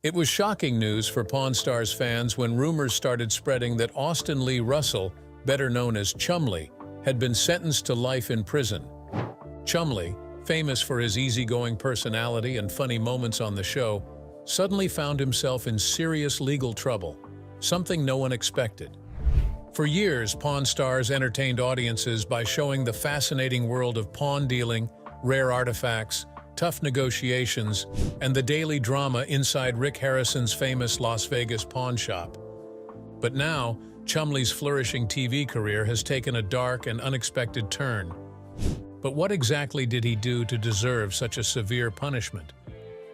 It was shocking news for Pawn Stars fans when rumors started spreading that Austin Lee Russell, better known as Chumlee, had been sentenced to life in prison. Chumlee, famous for his easygoing personality and funny moments on the show, suddenly found himself in serious legal trouble, something no one expected. For years, Pawn Stars entertained audiences by showing the fascinating world of pawn dealing, rare artifacts, tough negotiations, and the daily drama inside Rick Harrison's famous Las Vegas pawn shop. But now, Chumlee's flourishing TV career has taken a dark and unexpected turn. But what exactly did he do to deserve such a severe punishment?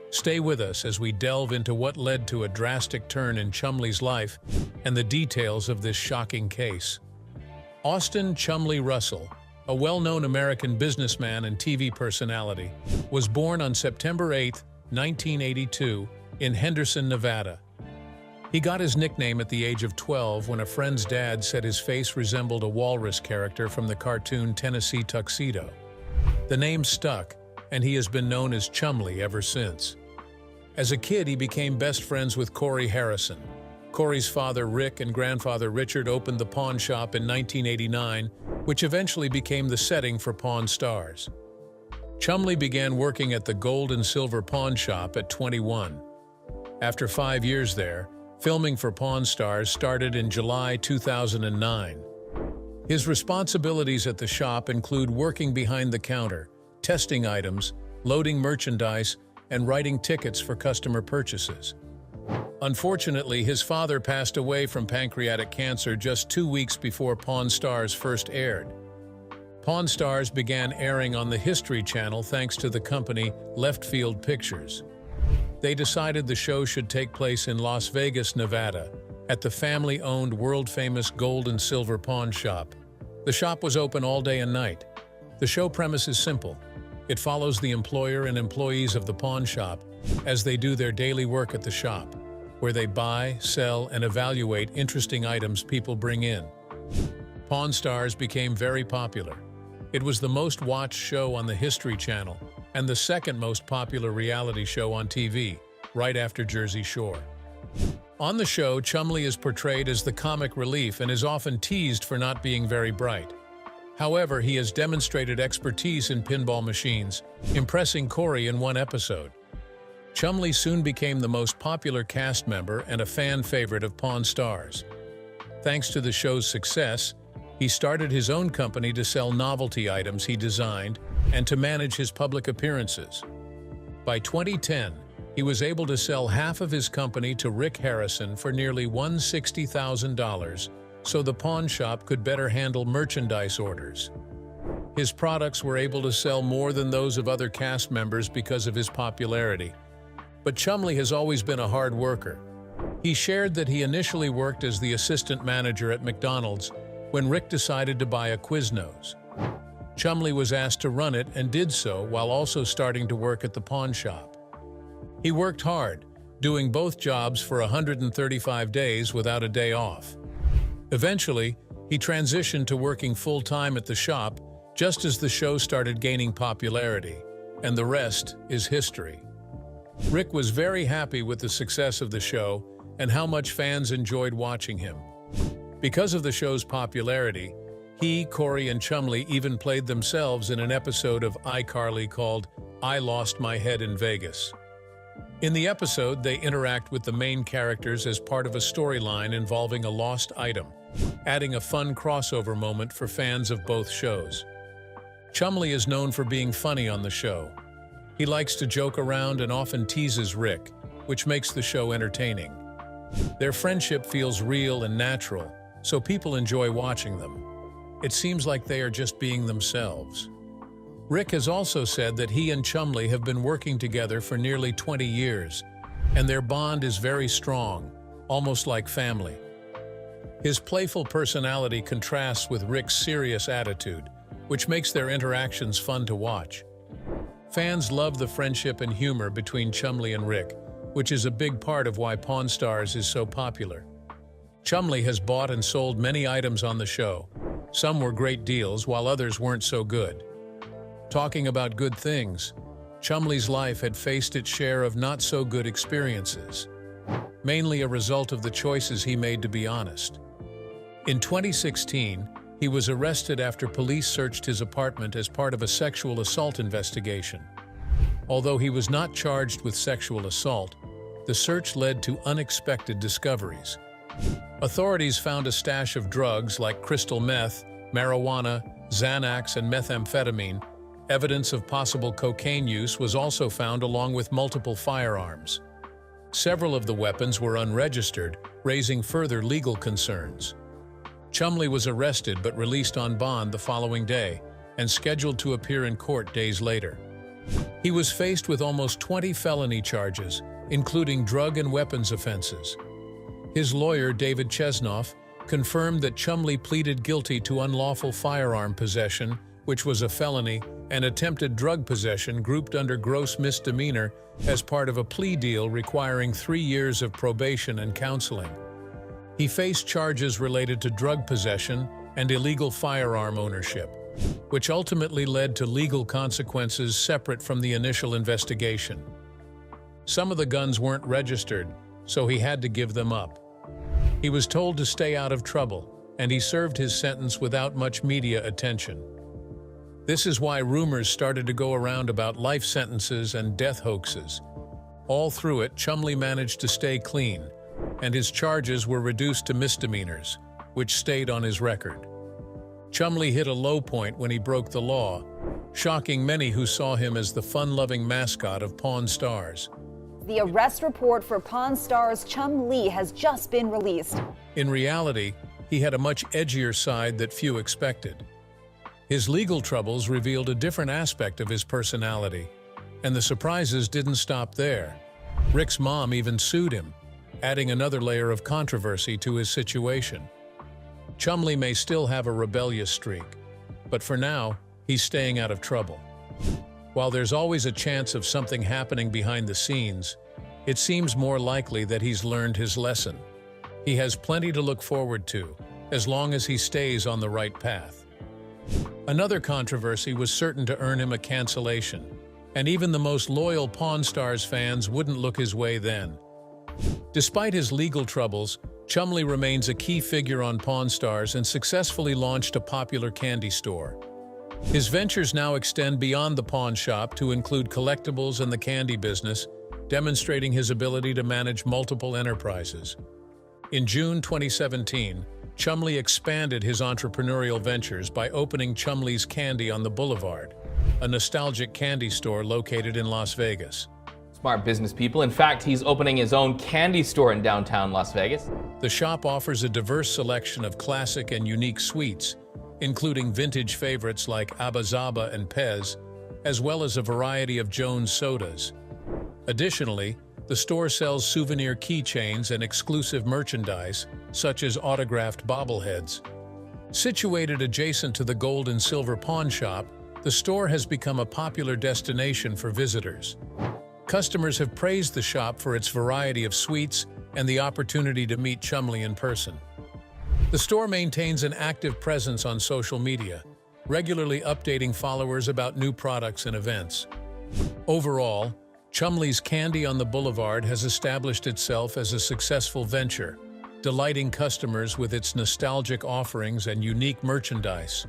Stay with us as we delve into what led to a drastic turn in Chumlee's life and the details of this shocking case. Austin Chumlee Russell, a well-known American businessman and TV personality, was born on September 8, 1982, in Henderson, Nevada. He got his nickname at the age of 12 when a friend's dad said his face resembled a walrus character from the cartoon Tennessee Tuxedo. The name stuck, and he has been known as Chumlee ever since. As a kid, he became best friends with Corey Harrison. Corey's father, Rick, and grandfather, Richard, opened the pawn shop in 1989, which eventually became the setting for Pawn Stars. Chumlee began working at the gold and silver pawn shop at 21. After 5 years there, filming for Pawn Stars started in July 2009. His responsibilities at the shop include working behind the counter, testing items, loading merchandise, and writing tickets for customer purchases. Unfortunately, his father passed away from pancreatic cancer just 2 weeks before Pawn Stars first aired. Pawn Stars began airing on the History Channel thanks to the company Left Field Pictures. They decided the show should take place in Las Vegas, Nevada, at the family-owned world-famous gold and silver pawn shop. The shop was open all day and night. The show premise is simple. It follows the employer and employees of the pawn shop as they do their daily work at the shop, where they buy, sell, and evaluate interesting items people bring in. Pawn Stars became very popular. It was the most watched show on the History Channel and the second most popular reality show on TV, right after Jersey Shore. On the show, Chumlee is portrayed as the comic relief and is often teased for not being very bright. However, he has demonstrated expertise in pinball machines, impressing Corey in one episode. Chumlee soon became the most popular cast member and a fan favorite of Pawn Stars. Thanks to the show's success, he started his own company to sell novelty items he designed and to manage his public appearances. By 2010, he was able to sell half of his company to Rick Harrison for nearly $160,000, so the pawn shop could better handle merchandise orders. His products were able to sell more than those of other cast members because of his popularity. But Chumlee has always been a hard worker. He shared that he initially worked as the assistant manager at McDonald's when Rick decided to buy a Quiznos. Chumlee was asked to run it and did so while also starting to work at the pawn shop. He worked hard, doing both jobs for 135 days without a day off. Eventually, he transitioned to working full-time at the shop just as the show started gaining popularity, and the rest is history. Rick was very happy with the success of the show and how much fans enjoyed watching him. Because of the show's popularity, he, Corey, and Chumlee even played themselves in an episode of iCarly called I Lost My Head in Vegas. In the episode, they interact with the main characters as part of a storyline involving a lost item, adding a fun crossover moment for fans of both shows. Chumlee is known for being funny on the show. He likes to joke around and often teases Rick, which makes the show entertaining. Their friendship feels real and natural, so people enjoy watching them. It seems like they are just being themselves. Rick has also said that he and Chumlee have been working together for nearly 20 years, and their bond is very strong, almost like family. His playful personality contrasts with Rick's serious attitude, which makes their interactions fun to watch. Fans love the friendship and humor between Chumlee and Rick, which is a big part of why Pawn Stars is so popular. Chumlee has bought and sold many items on the show. Some were great deals, while others weren't so good. Talking about good things, Chumlee's life had faced its share of not-so-good experiences. mainly a result of the choices he made to be honest. In 2016, he was arrested after police searched his apartment as part of a sexual assault investigation. Although he was not charged with sexual assault, the search led to unexpected discoveries. Authorities found a stash of drugs like crystal meth, marijuana, Xanax, and methamphetamine. Evidence of possible cocaine use was also found along with multiple firearms. Several of the weapons were unregistered, raising further legal concerns. Chumlee was arrested but released on bond the following day and scheduled to appear in court days later. He was faced with almost 20 felony charges, including drug and weapons offenses. His lawyer, David Chesnoff, confirmed that Chumlee pleaded guilty to unlawful firearm possession, which was a felony, and attempted drug possession grouped under gross misdemeanor as part of a plea deal requiring 3 years of probation and counseling. He faced charges related to drug possession and illegal firearm ownership, which ultimately led to legal consequences separate from the initial investigation. Some of the guns weren't registered, so he had to give them up. He was told to stay out of trouble, and he served his sentence without much media attention. This is why rumors started to go around about life sentences and death hoaxes. All through it, Chumlee managed to stay clean, and his charges were reduced to misdemeanors, which stayed on his record. Chumlee hit a low point when he broke the law, shocking many who saw him as the fun-loving mascot of Pawn Stars. The arrest report for Pawn Stars Chumlee has just been released. In reality, he had a much edgier side that few expected. His legal troubles revealed a different aspect of his personality, and the surprises didn't stop there. Rick's mom even sued him, adding another layer of controversy to his situation. Chumlee may still have a rebellious streak, but for now, he's staying out of trouble. While there's always a chance of something happening behind the scenes, it seems more likely that he's learned his lesson. He has plenty to look forward to, as long as he stays on the right path. Another controversy was certain to earn him a cancellation, and even the most loyal Pawn Stars fans wouldn't look his way then. Despite his legal troubles, Chumlee remains a key figure on Pawn Stars and successfully launched a popular candy store. His ventures now extend beyond the pawn shop to include collectibles and the candy business, demonstrating his ability to manage multiple enterprises. In June 2017, Chumlee expanded his entrepreneurial ventures by opening Chumlee's Candy on the Boulevard, a nostalgic candy store located in Las Vegas. Smart business people. In fact, he's opening his own candy store in downtown Las Vegas. The shop offers a diverse selection of classic and unique sweets, including vintage favorites like Abba-Zaba and Pez, as well as a variety of Jones sodas. Additionally, the store sells souvenir keychains and exclusive merchandise, such as autographed bobbleheads. Situated adjacent to the gold and silver pawn shop, the store has become a popular destination for visitors. Customers have praised the shop for its variety of sweets and the opportunity to meet Chumlee in person. The store maintains an active presence on social media, regularly updating followers about new products and events. Overall, Chumlee's Candy on the Boulevard has established itself as a successful venture, delighting customers with its nostalgic offerings and unique merchandise.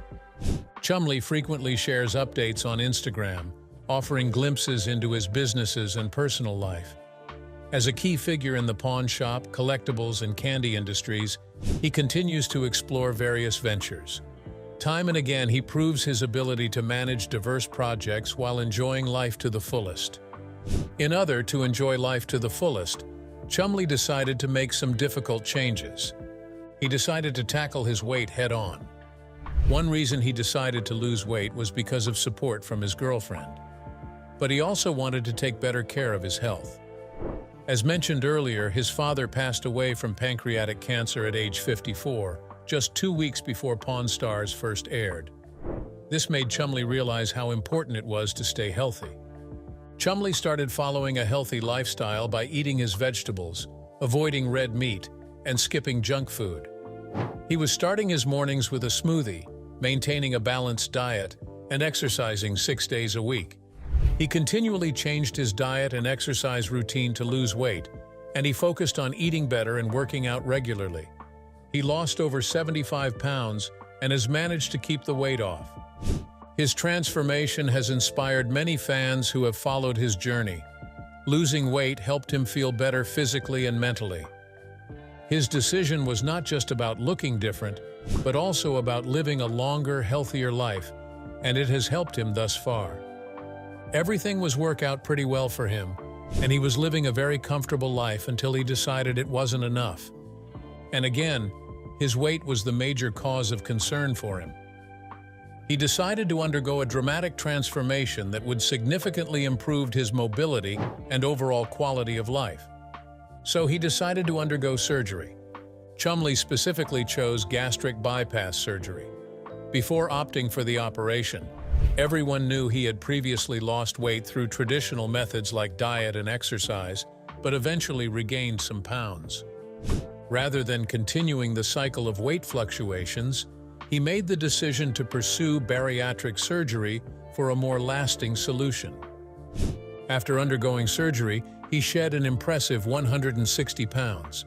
Chumlee frequently shares updates on Instagram, offering glimpses into his businesses and personal life. As a key figure in the pawn shop, collectibles, and candy industries, he continues to explore various ventures. Time and again, he proves his ability to manage diverse projects while enjoying life to the fullest. To enjoy life to the fullest, Chumlee decided to make some difficult changes. He decided to tackle his weight head-on. One reason he decided to lose weight was because of support from his girlfriend. But he also wanted to take better care of his health. As mentioned earlier, his father passed away from pancreatic cancer at age 54, just 2 weeks before Pawn Stars first aired. This made Chumlee realize how important it was to stay healthy. Chumlee started following a healthy lifestyle by eating his vegetables, avoiding red meat, and skipping junk food. He was starting his mornings with a smoothie, maintaining a balanced diet, and exercising 6 days a week. He continually changed his diet and exercise routine to lose weight, and he focused on eating better and working out regularly. He lost over 75 pounds and has managed to keep the weight off. His transformation has inspired many fans who have followed his journey. Losing weight helped him feel better physically and mentally. His decision was not just about looking different, but also about living a longer, healthier life, and it has helped him thus far. Everything was working out pretty well for him, and he was living a very comfortable life until he decided it wasn't enough. And again, his weight was the major cause of concern for him. He decided to undergo a dramatic transformation that would significantly improve his mobility and overall quality of life. So he decided to undergo surgery. Chumlee specifically chose gastric bypass surgery. Before opting for the operation, everyone knew he had previously lost weight through traditional methods like diet and exercise, but eventually regained some pounds. Rather than continuing the cycle of weight fluctuations, he made the decision to pursue bariatric surgery for a more lasting solution. After undergoing surgery, he shed an impressive 160 pounds.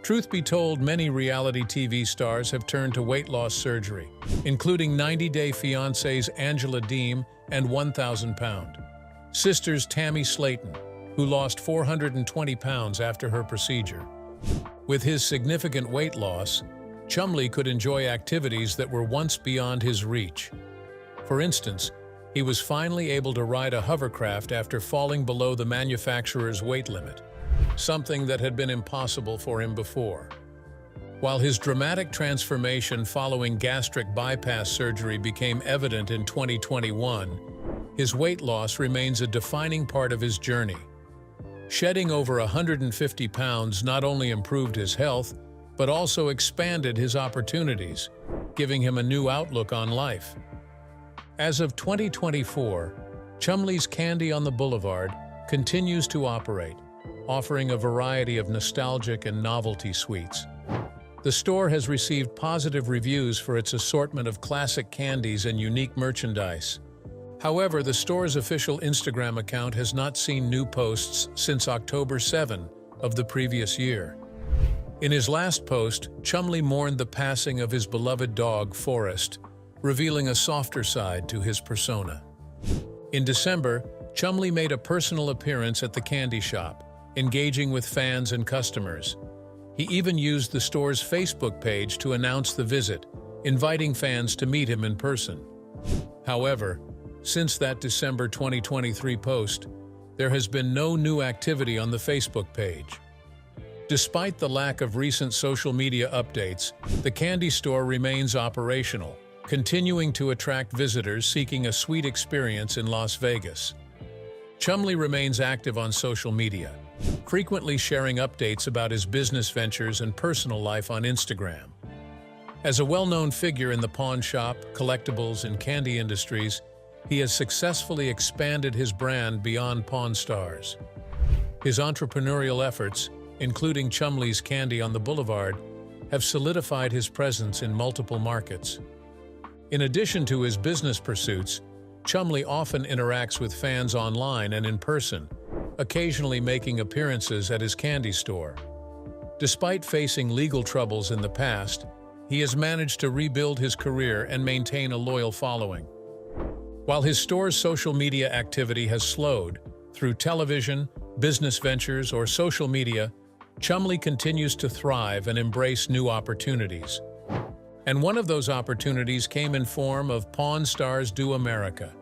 Truth be told, many reality TV stars have turned to weight loss surgery, including 90 Day Fiancé's Angela Deem and 1,000-pound sisters Tammy Slayton, who lost 420 pounds after her procedure. With his significant weight loss, Chumlee could enjoy activities that were once beyond his reach. For instance, he was finally able to ride a hovercraft after falling below the manufacturer's weight limit, something that had been impossible for him before. While his dramatic transformation following gastric bypass surgery became evident in 2021, his weight loss remains a defining part of his journey. Shedding over 150 pounds not only improved his health, but also expanded his opportunities, giving him a new outlook on life. As of 2024, Chumlee's Candy on the Boulevard continues to operate, offering a variety of nostalgic and novelty sweets. The store has received positive reviews for its assortment of classic candies and unique merchandise. However, the store's official Instagram account has not seen new posts since October 7 of the previous year. In his last post, Chumlee mourned the passing of his beloved dog, Forrest, revealing a softer side to his persona. In December, Chumlee made a personal appearance at the candy shop, engaging with fans and customers. He even used the store's Facebook page to announce the visit, inviting fans to meet him in person. However, since that December 2023 post, there has been no new activity on the Facebook page. Despite the lack of recent social media updates, the candy store remains operational, continuing to attract visitors seeking a sweet experience in Las Vegas. Chumlee remains active on social media, frequently sharing updates about his business ventures and personal life on Instagram. As a well-known figure in the pawn shop, collectibles, and candy industries, he has successfully expanded his brand beyond Pawn Stars. His entrepreneurial efforts, including Chumlee's Candy on the Boulevard, have solidified his presence in multiple markets. In addition to his business pursuits, Chumlee often interacts with fans online and in person, occasionally making appearances at his candy store. Despite facing legal troubles in the past, he has managed to rebuild his career and maintain a loyal following. While his store's social media activity has slowed, through television, business ventures, or social media, Chumlee continues to thrive and embrace new opportunities. And one of those opportunities came in form of Pawn Stars Do America.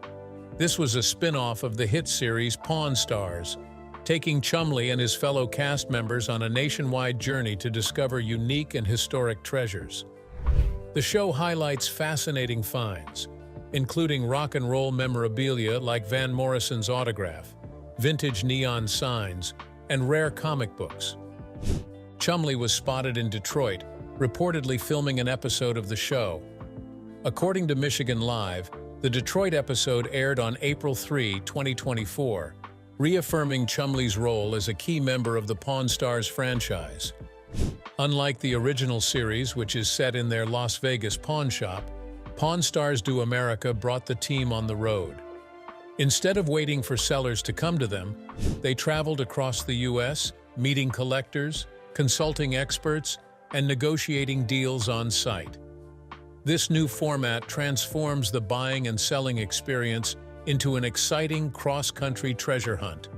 This was a spin-off of the hit series Pawn Stars, taking Chumlee and his fellow cast members on a nationwide journey to discover unique and historic treasures. The show highlights fascinating finds, including rock and roll memorabilia like Van Morrison's autograph, vintage neon signs, and rare comic books. Chumlee was spotted in Detroit, reportedly filming an episode of the show. According to Michigan Live, the Detroit episode aired on April 3, 2024, reaffirming Chumlee's role as a key member of the Pawn Stars franchise. Unlike the original series, which is set in their Las Vegas pawn shop, Pawn Stars Do America brought the team on the road. Instead of waiting for sellers to come to them, they traveled across the U.S., meeting collectors, consulting experts, and negotiating deals on site. This new format transforms the buying and selling experience into an exciting cross-country treasure hunt.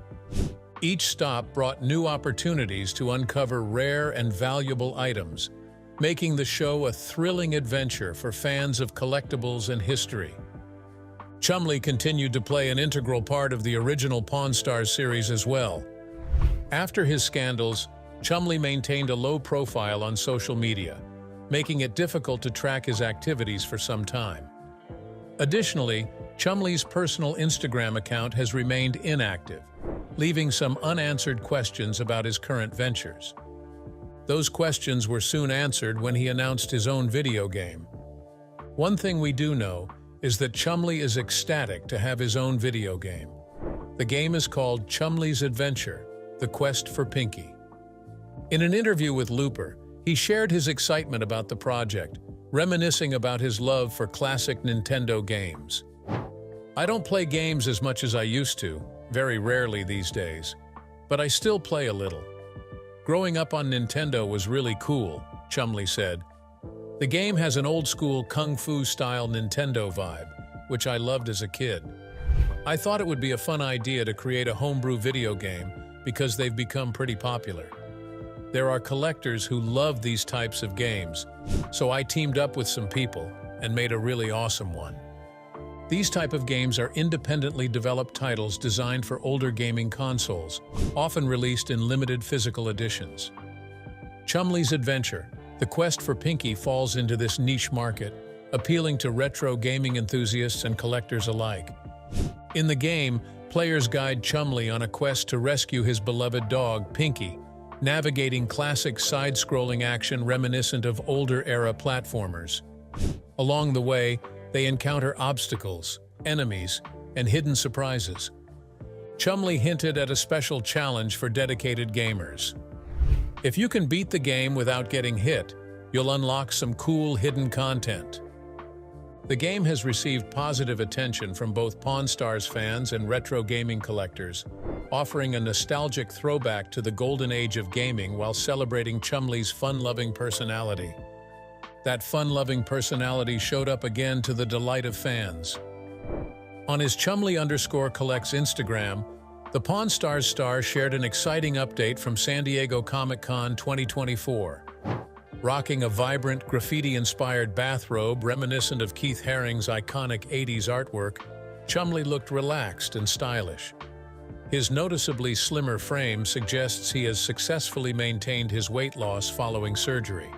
Each stop brought new opportunities to uncover rare and valuable items, making the show a thrilling adventure for fans of collectibles and history. Chumlee continued to play an integral part of the original Pawn Stars series as well. After his scandals, Chumlee maintained a low profile on social media, making it difficult to track his activities for some time. Additionally, Chumlee's personal Instagram account has remained inactive, leaving some unanswered questions about his current ventures. Those questions were soon answered when he announced his own video game. One thing we do know is that Chumlee is ecstatic to have his own video game. The game is called Chumlee's Adventure: The Quest for Pinky. In an interview with Looper, he shared his excitement about the project, reminiscing about his love for classic Nintendo games. "I don't play games as much as I used to, very rarely these days, but I still play a little. Growing up on Nintendo was really cool," Chumlee said. "The game has an old-school kung fu-style Nintendo vibe, which I loved as a kid. I thought it would be a fun idea to create a homebrew video game because they've become pretty popular. There are collectors who love these types of games, so I teamed up with some people and made a really awesome one." These type of games are independently developed titles designed for older gaming consoles, often released in limited physical editions. Chumlee's Adventure: The Quest for Pinky falls into this niche market, appealing to retro gaming enthusiasts and collectors alike. In the game, players guide Chumlee on a quest to rescue his beloved dog, Pinky, navigating classic side-scrolling action reminiscent of older-era platformers. Along the way, they encounter obstacles, enemies, and hidden surprises. Chumlee hinted at a special challenge for dedicated gamers. "If you can beat the game without getting hit, you'll unlock some cool hidden content." The game has received positive attention from both Pawn Stars fans and retro gaming collectors, offering a nostalgic throwback to the golden age of gaming while celebrating Chumlee's fun-loving personality. That fun-loving personality showed up again to the delight of fans. On his Chumlee_collects Instagram, the Pawn Stars star shared an exciting update from San Diego Comic-Con 2024. Rocking a vibrant, graffiti-inspired bathrobe reminiscent of Keith Haring's iconic 80s artwork, Chumlee looked relaxed and stylish. His noticeably slimmer frame suggests he has successfully maintained his weight loss following surgery.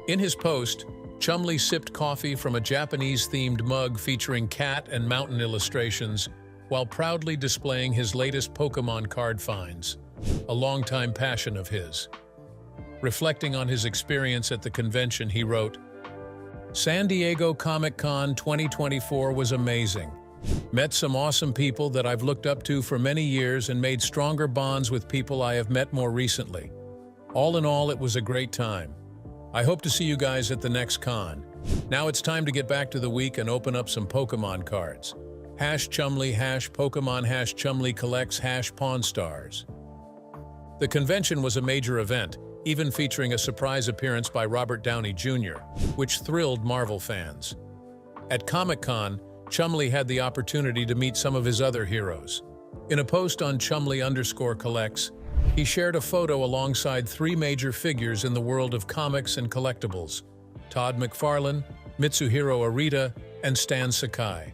In his post, Chumlee sipped coffee from a Japanese-themed mug featuring cat and mountain illustrations, while proudly displaying his latest Pokémon card finds, a longtime passion of his. Reflecting on his experience at the convention, he wrote, "San Diego Comic-Con 2024 was amazing. Met some awesome people that I've looked up to for many years and made stronger bonds with people I have met more recently. All in all, it was a great time. I hope to see you guys at the next con. Now it's time to get back to the week and open up some Pokémon cards. #Chumlee, #Pokémon, #Chumlee collects, #Pawn Stars." The convention was a major event, even featuring a surprise appearance by Robert Downey Jr., which thrilled Marvel fans. At Comic-Con, Chumlee had the opportunity to meet some of his other heroes. In a post on Chumlee_collects, he shared a photo alongside 3 major figures in the world of comics and collectibles: Todd McFarlane, Mitsuhiro Arita, and Stan Sakai.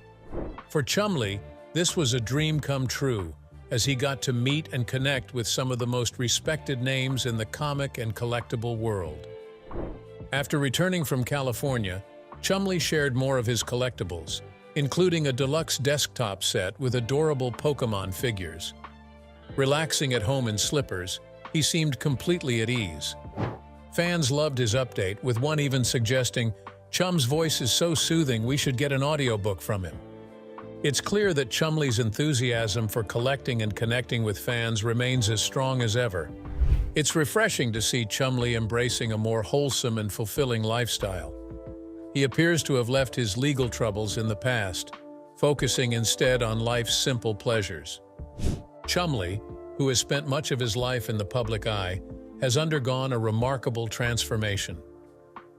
For Chumlee, this was a dream come true, as he got to meet and connect with some of the most respected names in the comic and collectible world. After returning from California, Chumlee shared more of his collectibles, including a deluxe desktop set with adorable Pokémon figures. Relaxing at home in slippers, he seemed completely at ease. Fans loved his update, with one even suggesting, "Chum's voice is so soothing, we should get an audiobook from him." It's clear that Chumlee's enthusiasm for collecting and connecting with fans remains as strong as ever. It's refreshing to see Chumlee embracing a more wholesome and fulfilling lifestyle. He appears to have left his legal troubles in the past, focusing instead on life's simple pleasures. Chumlee, who has spent much of his life in the public eye, has undergone a remarkable transformation.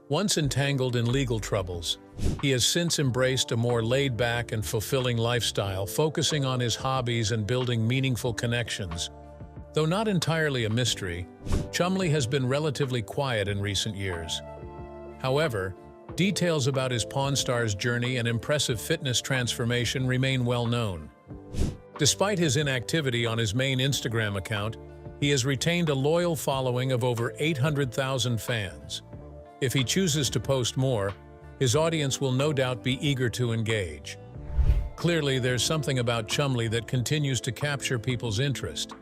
Once entangled in legal troubles, he has since embraced a more laid-back and fulfilling lifestyle, focusing on his hobbies and building meaningful connections. Though not entirely a mystery, Chumlee has been relatively quiet in recent years. However, details about his Pawn Stars journey and impressive fitness transformation remain well known. Despite his inactivity on his main Instagram account, he has retained a loyal following of over 800,000 fans. If he chooses to post more, his audience will no doubt be eager to engage. Clearly, there's something about Chumlee that continues to capture people's interest.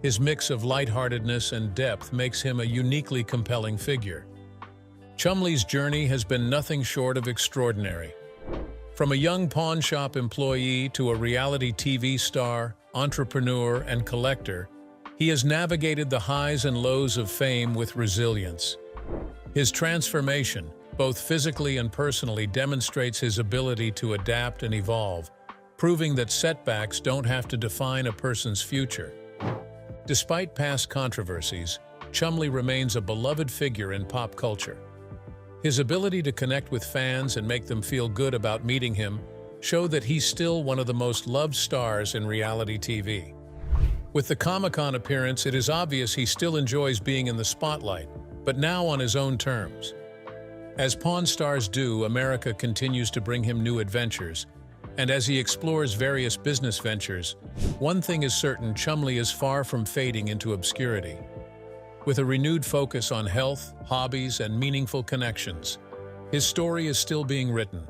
His mix of lightheartedness and depth makes him a uniquely compelling figure. Chumlee's journey has been nothing short of extraordinary. From a young pawn shop employee to a reality TV star, entrepreneur, and collector, he has navigated the highs and lows of fame with resilience. His transformation, both physically and personally, demonstrates his ability to adapt and evolve, proving that setbacks don't have to define a person's future. Despite past controversies, Chumlee remains a beloved figure in pop culture. His ability to connect with fans and make them feel good about meeting him show that he's still one of the most loved stars in reality TV. With the Comic-Con appearance, it is obvious he still enjoys being in the spotlight, but now on his own terms. As Pawn Stars do, America continues to bring him new adventures, and as he explores various business ventures, one thing is certain: Chumlee is far from fading into obscurity. With a renewed focus on health, hobbies, and meaningful connections, his story is still being written,